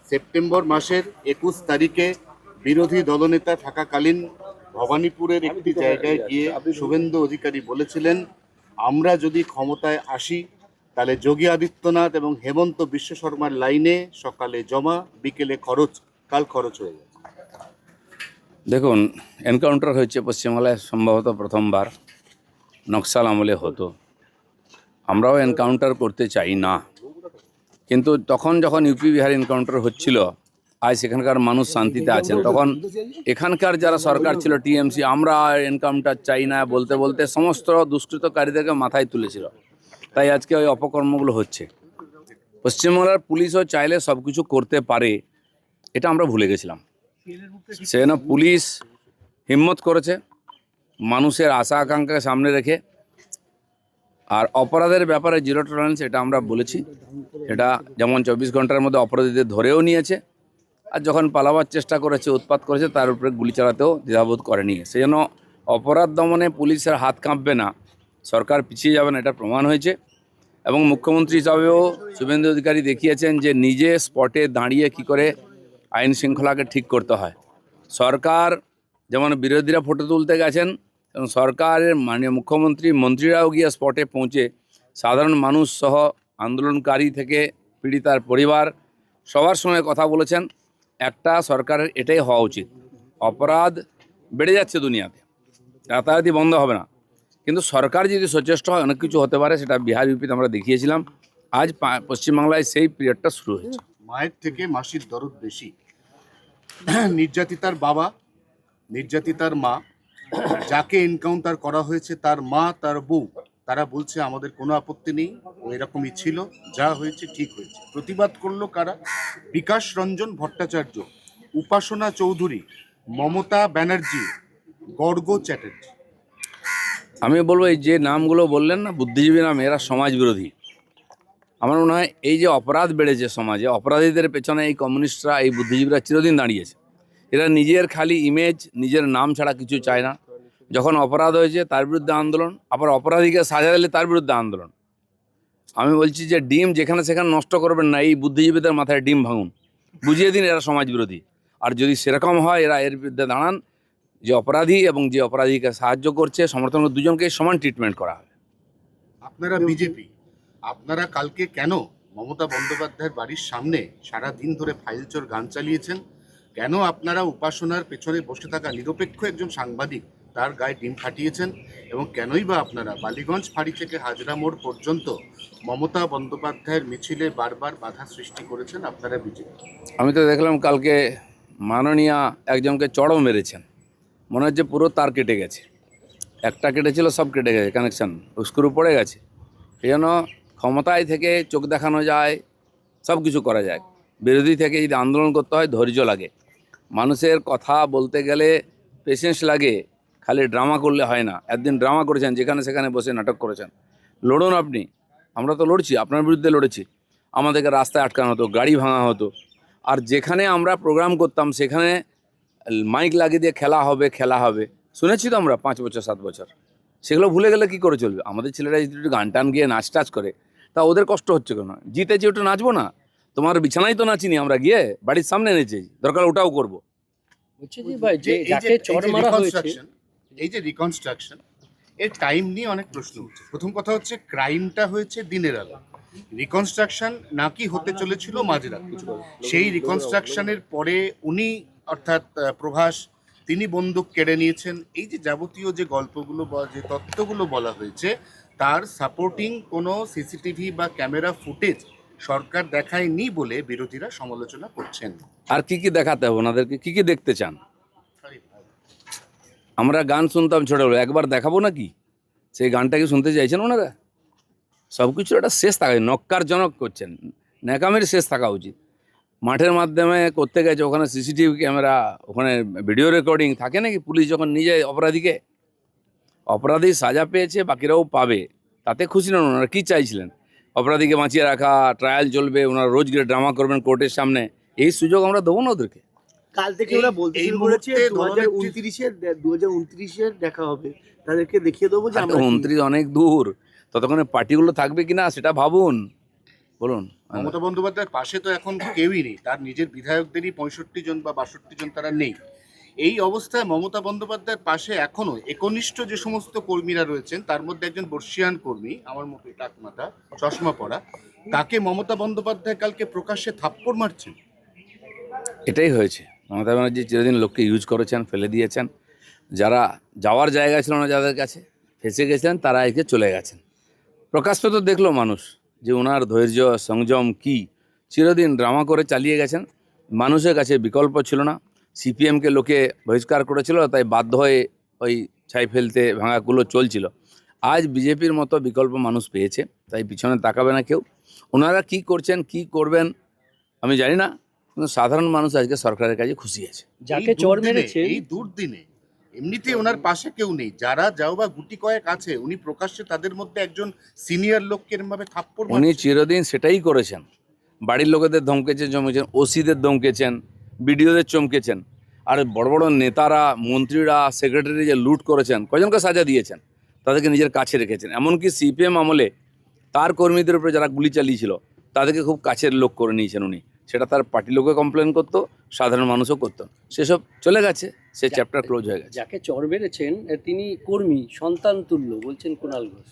September মাসের 21 তারিখে বিরোধী দলনেতা থাকাকালীন ভবানীপুরের একটি জায়গায় গিয়ে শুভেন্দু অধিকারী বলেছিলেন, আমরা যদি ক্ষমতায় আসি তাহলে যোগী আদিত্যনাথ এবং হেমন্ত বিশ্ব শর্মার লাইনে সকালে জমা, বিকেলে খরচ, কাল খরচ হয়ে যাবে। দেখুন, এনকাউন্টার হয়েছে পশ্চিমবাংলায় সম্ভবত প্রথমবার, নকশাল আমলে হতো। আমরাও এনকাউন্টার করতে চাই না, কিন্তু তখন যখন ইউপি বিহার এনকাউন্টার হচ্ছিল, আজ সেখানকার মানুষ শান্তিতে আছেন, তখন এখানকার যারা সরকার ছিল টিএমসি, আমরা এনকাউন্টার চাই না বলতে বলতে সমস্ত দুষ্কৃতকারীদেরকে মাথায় তুলেছিল। তাই আজকে ওই অপকর্মগুলো হচ্ছে। পশ্চিমবাংলার পুলিশও চাইলে সব কিছু করতে পারে, এটা আমরা ভুলে গেছিলাম। সেজন্য পুলিশ হিম্মত করেছে মানুষের আশা আকাঙ্ক্ষাকে সামনে রেখে। আর অপরাধের ব্যাপারে জিরো টলারেন্স, এটা আমরা বলেছি। এটা যেমন 24 ঘন্টার মধ্যে অপরাধীদের ধরেও নিয়েছে, আর যখন পালাবার চেষ্টা করেছে, উৎপাত করেছে, তার উপরে গুলি চালাতেও দ্বিধাবোধ করেনি। সেই জন্য অপরাধ দমনে পুলিশের হাত কাঁপবে না, সরকার পিছিয়ে যাবে না, এটা প্রমাণ হয়েছে। এবং মুখ্যমন্ত্রী হিসাবেও শুভেন্দু অধিকারী দেখিয়েছেন যে নিজে স্পটে দাঁড়িয়ে কি করে আইন শৃঙ্খলাকে ঠিক করতে হয়। সরকার যেমন বিরোধীরা ফটো তুলতে গেছেন, এবং সরকারের মুখ্যমন্ত্রী মন্ত্রীরাও গিয়ে স্পটে পৌঁছে সাধারণ মানুষ সহ আন্দোলনকারী থেকে পীড়িতার পরিবার সবার সঙ্গে কথা বলেছেন। একটা সরকারের এটাই হওয়া উচিত। অপরাধ বেড়ে যাচ্ছে দুনিয়াতে, রাতারাতি বন্ধ হবে না, কিন্তু সরকার যদি সচেষ্ট হয় অনেক কিছু হতে পারে। সেটা বিহার ইউপিতে আমরা দেখিয়েছিলাম। আজ পশ্চিমবাংলায় সেই পিরিয়ডটা শুরু হয়েছে। মায়ের থেকে মাসির দরদ বেশি। নির্যাতিতার বাবা, নির্যাতিতার মা, যাকে এনকাউন্টার করা হয়েছে তার মা, তার বউ, তারা বলছে আমাদের কোনো আপত্তি নেই, ও এরকমই ছিল, যা হয়েছে ঠিক হয়েছে। প্রতিবাদ করলো কারা? বিকাশ রঞ্জন ভট্টাচার্য, উপাসনা চৌধুরী, মমতা ব্যানার্জি, গর্গ চ্যাটার্জি। আমি বলবো, এই যে নামগুলো বললেন না, বুদ্ধিজীবী নাম, এরা সমাজ বিরোধী। আমার মনে হয় এই যে অপরাধ বেড়েছে সমাজে, অপরাধীদের পেছনে এই কমিউনিস্টরা, এই বুদ্ধিজীবীরা চিরদিন দাঁড়িয়েছে। এরা নিজের খালি ইমেজ, নিজের নাম ছাড়া কিছু চায় না। যখন অপরাধ হয়েছে তার বিরুদ্ধে আন্দোলন, আবার অপরাধীকে সাজা দিলে তার বিরুদ্ধে আন্দোলন। আমি বলছি যে ডিম যেখানে সেখানে নষ্ট করবেন না, এই বুদ্ধিজীবীদের মাথায় ডিম ভাঙুন, বুঝিয়ে দিন এরা সমাজ বিরোধী। আর যদি সেরকম হয়, এরা এর বিরুদ্ধে দাঁড়ান, যে অপরাধী এবং যে অপরাধীকে সাহায্য করছে, সমর্থন, দুজনকে সমান ট্রিটমেন্ট করা হবে। আপনারা বিজেপি, আপনারা কালকে কেন মমতা বন্দ্যোপাধ্যায়ের বাড়ির সামনে সারা দিন ধরে ফাইলচোর গান চালিয়েছেন? কেন আপনারা উপাসনার পেছনে বসে থাকা নিরপেক্ষ একজন সাংবাদিক তার গায়ে ডিম ফাটিয়েছেন? এবং কেনই বা আপনারা বালিগঞ্জ ফাঁড়ি থেকে হাজরা মোড় পর্যন্ত মমতা বন্দ্যোপাধ্যায়ের মিছিলে বারবার বাধা সৃষ্টি করেছেন আপনারা বিজেপি? আমি তো দেখলাম কালকে মাননীয়া একজনকে চড়ও মেরেছেন, মনে হচ্ছে পুরো তার কেটে গেছে। একটা কেটেছিল, সব কেটে গেছে, কানেকশান স্ক্রু পড়ে গেছে। এই জন্য ক্ষমতায় থেকে চোখ দেখানো যায়, সব কিছু করা যায়। বিরোধী থেকে যদি আন্দোলন করতে হয়, ধৈর্য লাগে। মানুষের কথা বলতে গেলে পেশেন্স লাগে, খালি ড্রামা করলে হয় না। একদিন ড্রামা করেছেন, যেখানে সেখানে বসে নাটক করেছেন। লড়ুন আপনি, আমরা তো লড়ছি, আপনার বিরুদ্ধে লড়েছি। আমাদেরকে রাস্তায় আটকানো হতো, গাড়ি ভাঙা হতো। আর যেখানে আমরা প্রোগ্রাম করতাম সেখানে মাইক লাগিয়ে দিয়ে খেলা হবে, খেলা হবে, শুনেছি তো আমরা 5 বছর 7 বছর। সেগুলো ভুলে গেলে কি করে চলবে? আমাদের ছেলেরা যদি একটু গান টান গিয়ে নাচ টাচ করে, তা ওদের কষ্ট হচ্ছে কেন? জিতেছি, ওটা নাচবো না? তোমার বিছানায় তো নাচিনি আমরা, গিয়ে বাড়ির সামনে নেচেছি, দরকার ওটাও করবো। এই যে রিকনস্ট্রাকশন, এর টাইম নিয়ে অনেক প্রশ্ন উঠছে। প্রথম কথা হচ্ছে, ক্রাইমটা হয়েছে দিনের আলো, রিকনস্ট্রাকশন নাকি হতে চলেছিল মাঝরাত। সেই রিকনস্ট্রাকশনের পরে উনি, অর্থাৎ প্রভাস, তিনি বন্দুক কেড়ে নিয়েছেন। এই যে যাবতীয় যে গল্পগুলো বা যে তথ্যগুলো বলা হয়েছে, তার সাপোর্টিং কোনো সিসিটিভি বা ক্যামেরা ফুটেজ সরকার দেখায়নি বলে বিরোধীরা সমালোচনা করছেন। আর কি কি দেখাতে হবে ওনাদেরকে? কি কি দেখতে চান? আমরা গান শুনতাম ছোটবেলা, একবার দেখাবো নাকি? সেই গানটা কি শুনতে চাইছেন ওনারা? সব কিছু একটা শেষ থাকা, নক্কারজনক করছেন, ন্যাকামের শেষ থাকা উচিত। মাঠের মাধ্যমে করতে গেছে, ওখানে সিসিটিভি ক্যামেরা, ওখানে ভিডিও রেকর্ডিং থাকে নাকি? পুলিশ যখন নিয়ে যায় অপরাধীকে, অপরাধী সাজা পেয়েছে, বাকিরাও পাবে, তাতে খুশি নন। ওনারা কী চাইছিলেন? অপরাধীকে বাঁচিয়ে রাখা, ট্রায়াল চলবে, ওনারা রোজ গিয়ে ড্রামা করবেন কোর্টের সামনে, এই সুযোগ আমরা দেবো না ওদেরকে। কাল থেকে ওরা বলতে শুরু করেছে 2029-এর দেখা হবে, তাদেরকে দেখিয়ে দেবো যে 29 অনেক দূর, ততক্ষণে পার্টিগুলো থাকবে কিনা সেটা ভাবুন। বলুন। মমতা বন্দ্যোপাধ্যায়ের পাশে তো এখন কেউই নেই, তার নিজের বিধায়কদেরই 65 জন বা 62 জন তারা নেই। এই অবস্থায় মমতা বন্দ্যোপাধ্যায়ের পাশে এখনো একনিষ্ঠ যে সমস্ত কর্মীরা রয়েছেন, তার মধ্যে একজন বর্ষিয়ান কর্মী, আমার মতো টাকমাথা চশমা পরা, তাকে মমতা বন্দ্যোপাধ্যায় কালকে প্রকাশ্যে থাপ্পড় মারছেন। এটাই হয়েছে। মমতা ব্যানার্জি চিরদিন লোককে ইউজ করেছেন, ফেলে দিয়েছেন। যারা যাওয়ার জায়গা ছিল না যাদের কাছে, ফেঁসে গেছেন, তারা একে চলে গেছেন। প্রকাশ্য তো দেখলো মানুষ যে ওনার ধৈর্য সংযম কি, চিরদিন ড্রামা করে চালিয়ে গেছেন। মানুষের কাছে বিকল্প ছিল না। সিপিএমকে লোকে বহিষ্কার করেছিল, তাই বাধ্য হয়ে ওই ছাই ফেলতে ভাঙাগুলো চলছিল। আজ বিজেপির মতো বিকল্প মানুষ পেয়েছে, তাই পিছনে তাকাবে না কেউ। ওনারা কি করছেন কি করবেন আমি জানি না, কিন্তু সাধারণ মানুষ আজকে সরকারের কাছে খুশি আছে। যাকে চোর দুর্দিনে, মেরেছে এই দুর্দিনে এমনিতে ওনার পাশে কেউ নেই, যারা যাও বা গুটি কয়েক আছে, উনি প্রকাশ্যে তাদের মধ্যে একজন সিনিয়র লোককে এরমভাবে থাপ্পড় উনি মারছেন। চিরদিন সেটাই করেছেন। বাড়ির লোকেদের ধমকেছেন, জমেছেন, ওসিদের ধমকেছেন, বিডিওদের চমকেছেন। আর বড় বড় নেতারা, মন্ত্রীরা, সেক্রেটারি যে লুট করেছেন, কজনকে সাজা দিয়েছেন, তাদেরকে নিজের কাছে রেখেছেন। এমনকি সিপিএম আমলে তার কর্মীদের উপরে যারা গুলি চালিয়েছিল, তাদেরকে খুব কাছের লোক করে নিয়েছেন উনি। সেটা তার পার্টি লোকে কমপ্লেন করতো, সাধারণ মানুষও করতো। সেসব চলে গেছে, সে চ্যাপ্টার ক্লোজ হয়ে গেছে। যাকে চর মেরেছেন তিনি কর্মী, সন্তান তুল্য বলছেন কুণাল ঘোষ।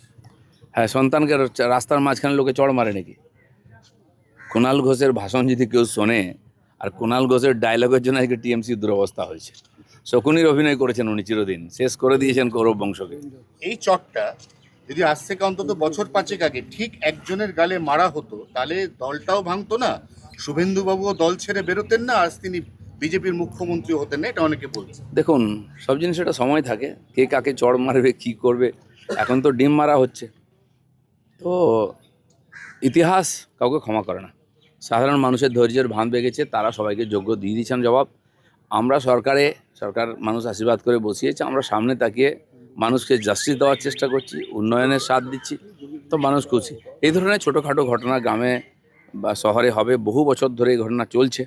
হ্যাঁ, সন্তানকে রাস্তার মাঝখানে লোকে চড় মারে নাকি? কুণাল ঘোষের ভাষণ যদি কেউ শোনে, আর কুণাল ঘোষের ডায়লগের জন্য আজকে টিএমসির দুরবস্থা হয়েছে। শকুনির অভিনয় করেছেন উনি চিরদিন, শেষ করে দিয়েছেন কৌরব বংশকে। এই চটটা যদি আজ থেকে অন্তত বছর 5 আগে ঠিক একজনের গালে মারা হতো, তাহলে দলটাও ভাঙতো না, শুভেন্দুবাবুও দল ছেড়ে বেরোতেন না, আজ তিনি বিজেপির মুখ্যমন্ত্রী হতেন না, এটা অনেকে বলছে। দেখুন, সব জিনিস একটা সময় থাকে, কে কাকে চড় মারবে কি করবে। এখন তো ডিম মারা হচ্ছে, তো ইতিহাস কাউকে ক্ষমা করে না। সাধারণ মানুষের ধৈর্যের ভান বেগেছে, তারা সবাইকে যোগ্য দিয়ে দিচ্ছেন জবাব। আমরা সরকার মানুষ আশীর্বাদ করে বসিয়েছে, আমরা সামনে তাকিয়ে মানুষকে জাস্টিস দেওয়ার চেষ্টা করছি, উন্নয়নের সাথ দিচ্ছি, তো মানুষ খুশি। এই ধরনের ছোটোখাটো ঘটনা গ্রামে বা শহরে হবে, বহু বছর ধরে এই ঘটনা চলছে।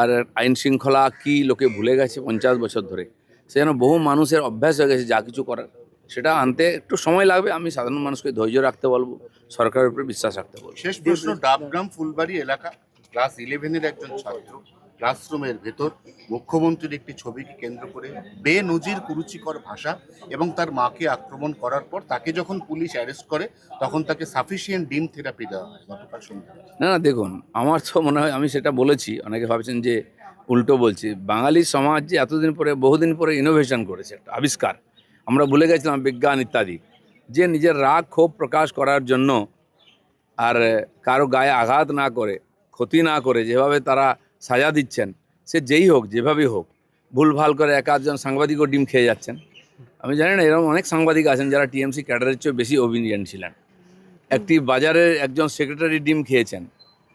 আর আইন শৃঙ্খলা কি লোকে ভুলে গেছে 50 বছর ধরে, সেজন্য বহু মানুষের অভ্যাস হয়ে গেছে যা কিছু করার, সেটা আনতে একটু সময় লাগবে। আমি সাধারণ মানুষকে ধৈর্য রাখতে বলবো, সরকারের উপরে বিশ্বাস রাখতে বলবো। শেষ প্রশ্ন, ডাবগ্রাম ফুলবাড়ি এলাকা, ক্লাস 11-এর একজন ছাত্র, ক্লাসরুমের ভেতর মুখ্যমন্ত্রীর একটি ছবিকে কেন্দ্র করে বেনজির কুরুচিকর ভাষা এবং তার মাকে আক্রমণ করার পর তাকে যখন পুলিশ অ্যারেস্ট করে, তখন তাকে সাফিসিয়েন্ট ডিম থেরাপি দেওয়া হয় গতকাল সন্ধ্যায়। না না, দেখুন, আমার তো মনে হয় আমি সেটা বলেছি, অনেকে ভাবছেন যে উল্টো বলছি। বাঙালি সমাজ যে এতদিন পরে, বহুদিন পরে ইনোভেশন করেছে, একটা আবিষ্কার। আমরা ভুলে গেছিলাম বিজ্ঞান ইত্যাদি, যে নিজের রাগ ক্ষোভ প্রকাশ করার জন্য আর কারো গায়ে আঘাত না করে, ক্ষতি না করে যেভাবে তারা সাজা দিচ্ছেন, সে যেই হোক যেভাবেই হোক, ভুলভাল করে এক আধজন সাংবাদিকও ডিম খেয়ে যাচ্ছেন। আমি জানি না, এরকম অনেক সাংবাদিক আছেন যারা টিএমসি ক্যাডারের চেয়ে বেশি অভিজ্ঞ ছিলেন। একটি বাজারের একজন সেক্রেটারি ডিম খেয়েছেন,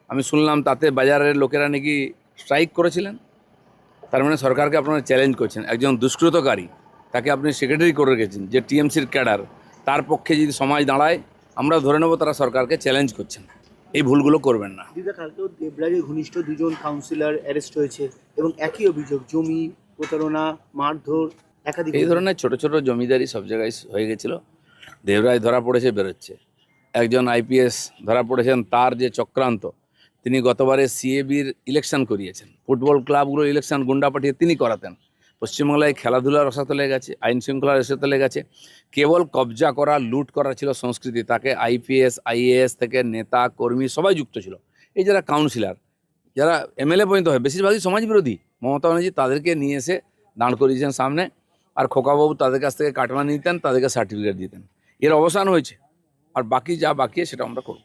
আমি শুনলাম তাতে বাজারের লোকেরা নাকি স্ট্রাইক করেছিলেন। তার মানে সরকারকে আপনারা চ্যালেঞ্জ করছেন, একজন দুষ্কৃতকারী তাকে আপনি সেক্রেটারি করে রেখেছেন, যে টিএমসির ক্যাডার, তার পক্ষে যদি সমাজ দাঁড়ায়, আমরা ধরে নেব তারা সরকারকে চ্যালেঞ্জ করছেন। এই ভুলগুলো করবেন না। দিদা, কালকেও দেবরাজের ঘনিষ্ঠ 2 কাউন্সিলর অ্যারেস্ট হয়েছে এবং একই অভিযোগ, জমি প্রতারণা, মারধর, একাধিক এই ধরনের ছোট ছোট জমিদারি সব জায়গায় হয়ে গেছিলো। দেবরাজ ধরা পড়েছে, বেরোচ্ছে। একজন আইপিএস ধরা পড়েছেন, তার যে চক্রান্ত, তিনি গতবারে সিএবির ইলেকশন করিয়েছেন, ফুটবল ক্লাবগুলো ইলেকশন গুন্ডা পাঠিয়ে তিনি করাতেন। পশ্চিমবাংলায় খেলাধুলার রসাতলে গেছে, আইন শৃঙ্খলার রসাতলে গেছে। কেবল কবজা করা, লুট করা ছিল সংস্কৃতি, তাকে আইপিএস আইএএস থেকে নেতা কর্মী সবাই যুক্ত ছিল। এই যারা কাউন্সিলর, যারা এমএলএ পর্যন্ত হয়, বেশিরভাগই সমাজ বিরোধী, মমতা ব্যানার্জি তাদেরকে নিয়ে এসে দাঁড় করিয়েছেন সামনে। আর খোকাবাবু তাদের কাছ থেকে কাটমানি নিতেন, তাদেরকে সার্টিফিকেট দিতেন। এর অবসান হয়েছে, আর বাকি যা বাকি সেটা আমরা করব।